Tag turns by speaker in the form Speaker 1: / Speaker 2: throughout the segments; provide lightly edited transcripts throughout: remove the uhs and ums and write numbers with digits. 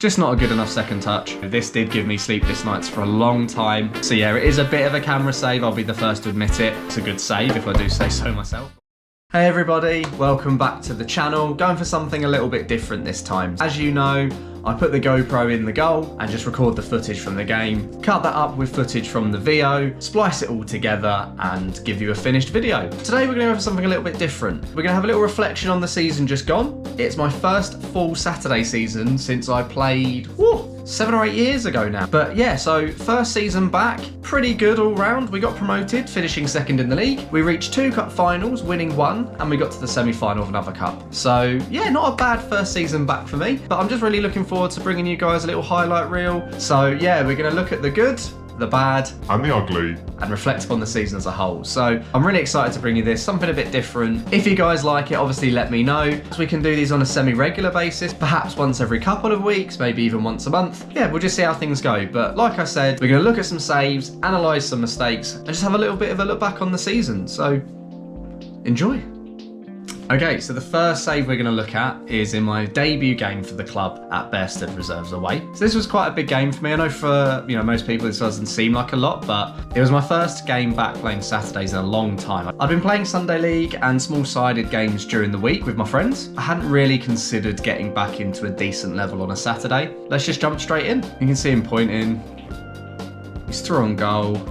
Speaker 1: Just not a good enough second touch. This did give me sleepless nights for a long time. So yeah, it is a bit of a camera save, I'll be the first to admit it. It's a good save if I do say so myself. Hey everybody, welcome back to the channel. Going for something a little bit different this time. As you know, I put the GoPro in the goal and just record the footage from the game, cut that up with footage from the VO, splice it all together and give you a finished video. Today we're going to go for something a little bit different. We're going to have a little reflection on the season just gone. It's my first full Saturday season since I played, 7 or 8 years ago now. But yeah, so first season back, pretty good all round. We got promoted, finishing second in the league. We reached 2 cup finals, winning 1, and we got to the semi-final of another cup. So yeah, not a bad first season back for me, but I'm just really looking forward to bringing you guys a little highlight reel. So yeah, we're gonna look at the good, the bad,
Speaker 2: and the ugly,
Speaker 1: and reflect upon the season as a whole. So I'm really excited to bring you this, something a bit different. If you guys like it, obviously let me know. So we can do these on a semi-regular basis, perhaps once every couple of weeks, maybe even once a month. Yeah, we'll just see how things go. But like I said, we're gonna look at some saves, analyze some mistakes, and just have a little bit of a look back on the season. So enjoy. Okay, so the first save we're going to look at is in my debut game for the club at Bearstead Reserves away. So this was quite a big game for me. I know for most people this doesn't seem like a lot, but it was my first game back playing Saturdays in a long time. I'd been playing Sunday League and small-sided games during the week with my friends. I hadn't really considered getting back into a decent level on a Saturday. Let's just jump straight in. You can see him pointing. He's through on goal.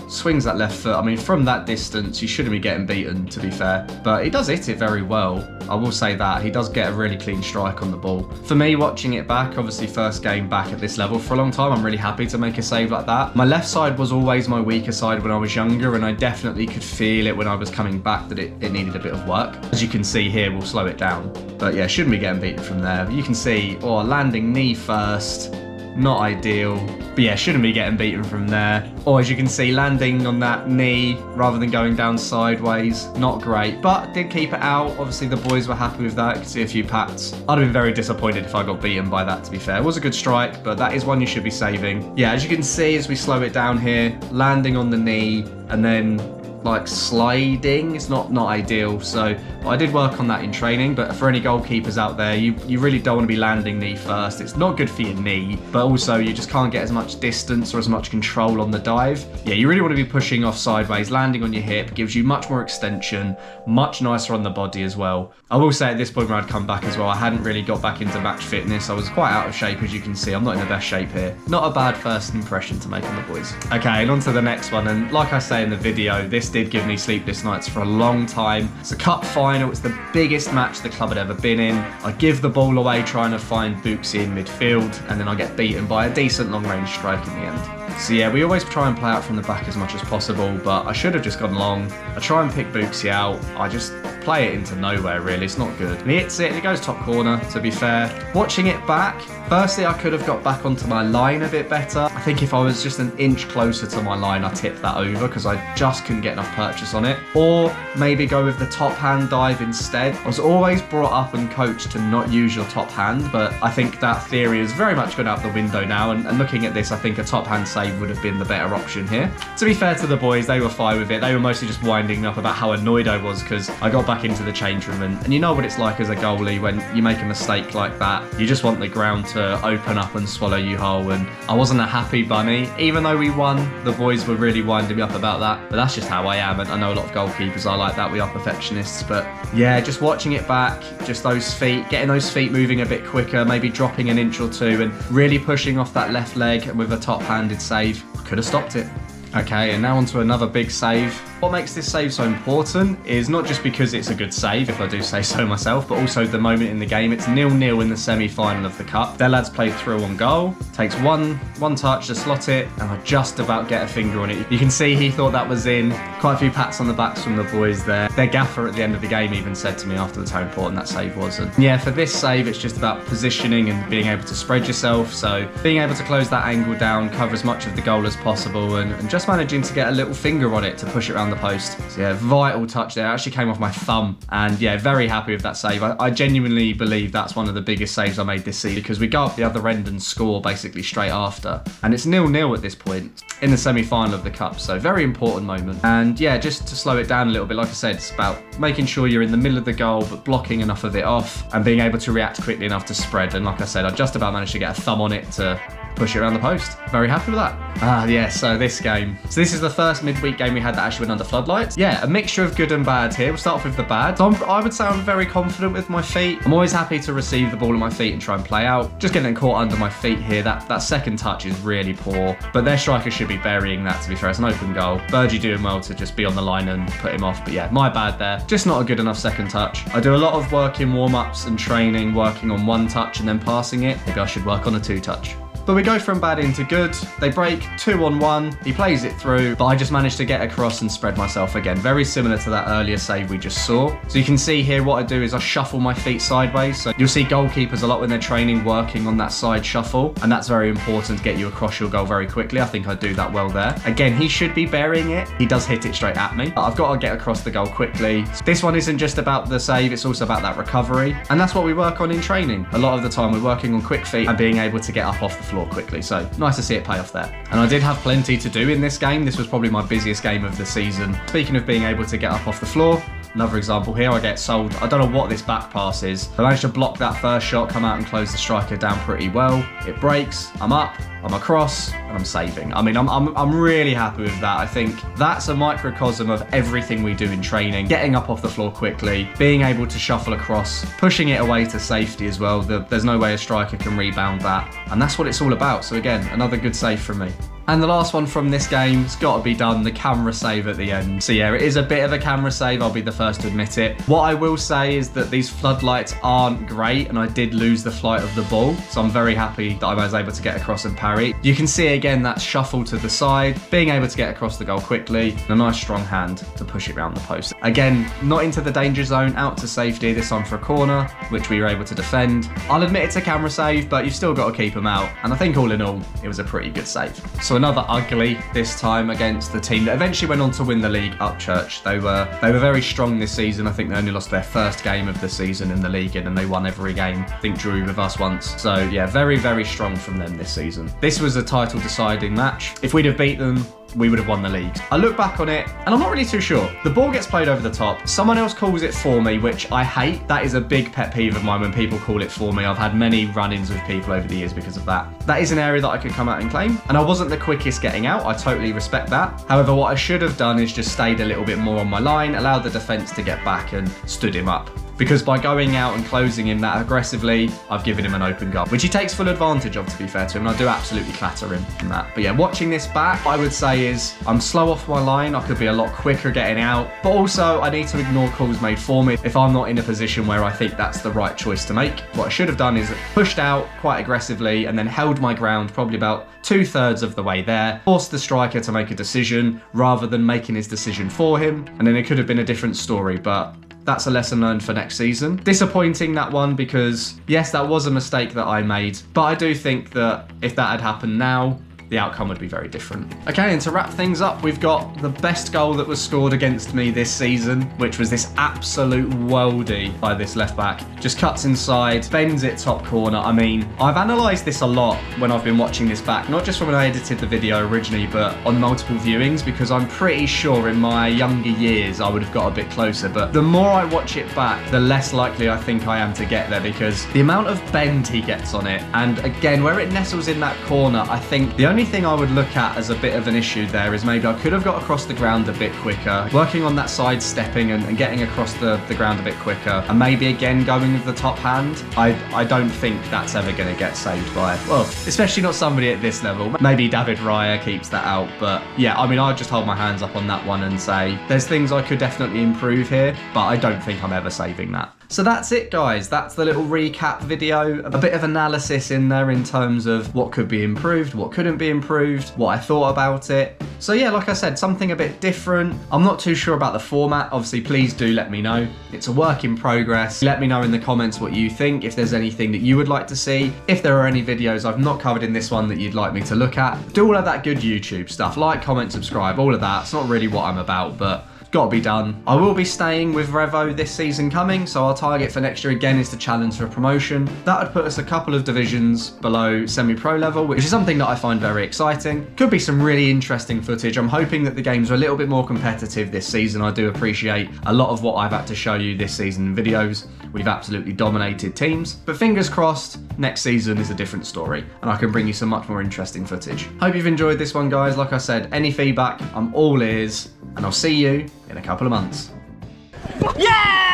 Speaker 1: Swings that left foot. I mean, from that distance, you shouldn't be getting beaten, to be fair. But he does hit it very well. I will say that. He does get a really clean strike on the ball. For me, watching it back, obviously first game back at this level for a long time, I'm really happy to make a save like that. My left side was always my weaker side when I was younger, and I definitely could feel it when I was coming back that it needed a bit of work. As you can see here, we'll slow it down. But yeah, shouldn't be getting beaten from there. But you can see, landing knee first. Not ideal, but yeah, shouldn't be getting beaten from there. Or as you can see, landing on that knee rather than going down sideways, not great, but did keep it out. Obviously the boys were happy with that. You can see a few pats. I'd have been very disappointed if I got beaten by that, to be fair. It was a good strike, but that is one you should be saving. Yeah, as you can see, as we slow it down here, landing on the knee and then like sliding, it's not ideal. So I did work on that in training, but for any goalkeepers out there, you really don't want to be landing knee first. It's not good for your knee, but also you just can't get as much distance or as much control on the dive. Yeah, you really want to be pushing off sideways. Landing on your hip gives you much more extension, much nicer on the body as well. I will say at this point where I'd come back as well, I hadn't really got back into match fitness. I was quite out of shape, as you can see. I'm not in the best shape here. Not a bad first impression to make on the boys. Okay, and on to the next one, and like I say in the video, this did give me sleepless nights for a long time. It's a cup final. It's the biggest match the club had ever been in. I give the ball away trying to find Booksy in midfield, and then I get beaten by a decent long-range strike in the end. So yeah, we always try and play out from the back as much as possible, but I should have just gone long. I try and pick Booksy out. I just play it into nowhere, really. It's not good. And he hits it, and it goes top corner, to be fair. Watching it back, firstly, I could have got back onto my line a bit better. I think if I was just an inch closer to my line, I tipped that over because I just couldn't get enough purchase on it. Or maybe go with the top hand dive instead. I was always brought up and coached to not use your top hand, but I think that theory has very much gone out the window now. And looking at this, I think a top hand save would have been the better option here. To be fair to the boys, they were fine with it. They were mostly just winding up about how annoyed I was because I got back into the change room, and you know what it's like as a goalie when you make a mistake like that. You just want the ground to open up and swallow you whole, and I wasn't a happy bunny. Even though we won, the boys were really winding me up about that, but that's just how I am, and I know a lot of goalkeepers are like that. We are perfectionists. But yeah, just watching it back, just those feet, getting those feet moving a bit quicker, maybe dropping an inch or two and really pushing off that left leg with a top-handed save, could have stopped it. Okay, and now onto another big save. What makes this save so important is not just because it's a good save, if I do say so myself, but also the moment in the game. It's 0-0 in the semi-final of the cup. Their lads played through on goal, takes one touch to slot it, and I just about get a finger on it. You can see he thought that was in. Quite a few pats on the backs from the boys there. Their gaffer at the end of the game even said to me afterwards how important that save was. And yeah, for this save, it's just about positioning and being able to spread yourself. So being able to close that angle down, cover as much of the goal as possible, and just managing to get a little finger on it to push it around around the post. So yeah, vital touch there. It actually came off my thumb, and yeah, very happy with that save. I genuinely believe that's one of the biggest saves I made this season, because we go up the other end and score basically straight after, and it's 0-0 at this point in the semi-final of the cup. So very important moment. And yeah, just to slow it down a little bit, like I said, it's about making sure you're in the middle of the goal but blocking enough of it off and being able to react quickly enough to spread. And like I said, I just about managed to get a thumb on it to push it around the post. Very happy with that. Yeah, so this game. So this is the first midweek game we had that actually went under floodlights. Yeah, a mixture of good and bad here. We'll start off with the bad. So I would say I'm very confident with my feet. I'm always happy to receive the ball at my feet and try and play out. Just getting caught under my feet here. That second touch is really poor, but their striker should be burying that, to be fair. It's an open goal. Bergie doing well to just be on the line and put him off. But yeah, my bad there. Just not a good enough second touch. I do a lot of work in warm-ups and training, working on one touch and then passing it. Maybe I should work on a two touch. But we go from bad into good. They break 2-on-1. He plays it through, but I just managed to get across and spread myself again. Very similar to that earlier save we just saw. So you can see here what I do is I shuffle my feet sideways. So you'll see goalkeepers a lot when they're training working on that side shuffle, and that's very important to get you across your goal very quickly. I think I do that well there. Again, he should be burying it. He does hit it straight at me, but I've got to get across the goal quickly. This one isn't just about the save, it's also about that recovery. And that's what we work on in training. A lot of the time we're working on quick feet and being able to get up off the floor quickly. So nice to see it pay off there. And I did have plenty to do in this game. This was probably my busiest game of the season. Speaking of being able to get up off the floor, another example here, I get sold. I don't know what this back pass is. I managed to block that first shot, come out and close the striker down pretty well. It breaks, I'm up, I'm across, and I'm saving. I mean, I'm really happy with that. I think that's a microcosm of everything we do in training. Getting up off the floor quickly, being able to shuffle across, pushing it away to safety as well. There's no way a striker can rebound that. And that's what it's all about. So again, another good save from me. And the last one from this game, it's got to be done, the camera save at the end. So yeah, it is a bit of a camera save, I'll be the first to admit it. What I will say is that these floodlights aren't great, and I did lose the flight of the ball. So I'm very happy that I was able to get across and parry. You can see again that shuffle to the side, being able to get across the goal quickly, and a nice strong hand to push it around the post. Again, not into the danger zone, out to safety, this time for a corner, which we were able to defend. I'll admit it's a camera save, but you've still got to keep them out. And I think all in all, it was a pretty good save. So another ugly this time against the team that eventually went on to win the league, Upchurch. They were very strong this season. I think they only lost their first game of the season in the league, and they won every game. I think drew with us once. So yeah, very strong from them this season. This was a title deciding match. If we'd have beat them, we would have won the league. I look back on it and I'm not really too sure. The ball gets played over the top. Someone else calls it for me, which I hate. That is a big pet peeve of mine when people call it for me. I've had many run-ins with people over the years because of that. That is an area that I could come out and claim, and I wasn't the quickest getting out. I totally respect that. However, what I should have done is just stayed a little bit more on my line, allowed the defence to get back and stood him up. Because by going out and closing him that aggressively, I've given him an open goal, which he takes full advantage of, to be fair to him, and I do absolutely clatter him in that. But yeah, watching this back, I would say is I'm slow off my line. I could be a lot quicker getting out, but also I need to ignore calls made for me if I'm not in a position where I think that's the right choice to make. What I should have done is pushed out quite aggressively and then held my ground probably about 2/3 of the way there, forced the striker to make a decision rather than making his decision for him, and then it could have been a different story, but that's a lesson learned for next season. Disappointing, that one, because yes, that was a mistake that I made, but I do think that if that had happened now, the outcome would be very different. Okay, and to wrap things up, we've got the best goal that was scored against me this season, which was this absolute worldie by this left back. Just cuts inside, bends it top corner. I mean, I've analysed this a lot when I've been watching this back, not just when I edited the video originally, but on multiple viewings, because I'm pretty sure in my younger years I would have got a bit closer. But the more I watch it back, the less likely I think I am to get there, because the amount of bend he gets on it, and again, where it nestles in that corner, I think the only thing I would look at as a bit of an issue there is maybe I could have got across the ground a bit quicker, working on that side stepping and getting across the ground a bit quicker, and maybe again going with the top hand. I don't think that's ever going to get saved by, well, especially not somebody at this level. Maybe David Raya keeps that out, but yeah, I mean, I'll just hold my hands up on that one and say there's things I could definitely improve here, but I don't think I'm ever saving that. So that's it, guys. That's the little recap video. A bit of analysis in there in terms of what could be improved, what couldn't be improved, what I thought about it. So yeah, like I said, something a bit different. I'm not too sure about the format. Obviously, please do let me know. It's a work in progress. Let me know in the comments what you think, if there's anything that you would like to see, if there are any videos I've not covered in this one that you'd like me to look at. Do all of that good YouTube stuff. Like, comment, subscribe, all of that. It's not really what I'm about, but Gotta be done. I will be staying with Revo this season coming, so our target for next year again is to challenge for a promotion. That would put us a couple of divisions below semi-pro level, which is something that I find very exciting. Could be some really interesting footage. I'm hoping that the games are a little bit more competitive this season. I do appreciate a lot of what I've had to show you this season in videos. We've absolutely dominated teams, but fingers crossed, next season is a different story, and I can bring you some much more interesting footage. Hope you've enjoyed this one, guys. Like I said, any feedback, I'm all ears, and I'll see you in a couple of months.
Speaker 2: Yeah!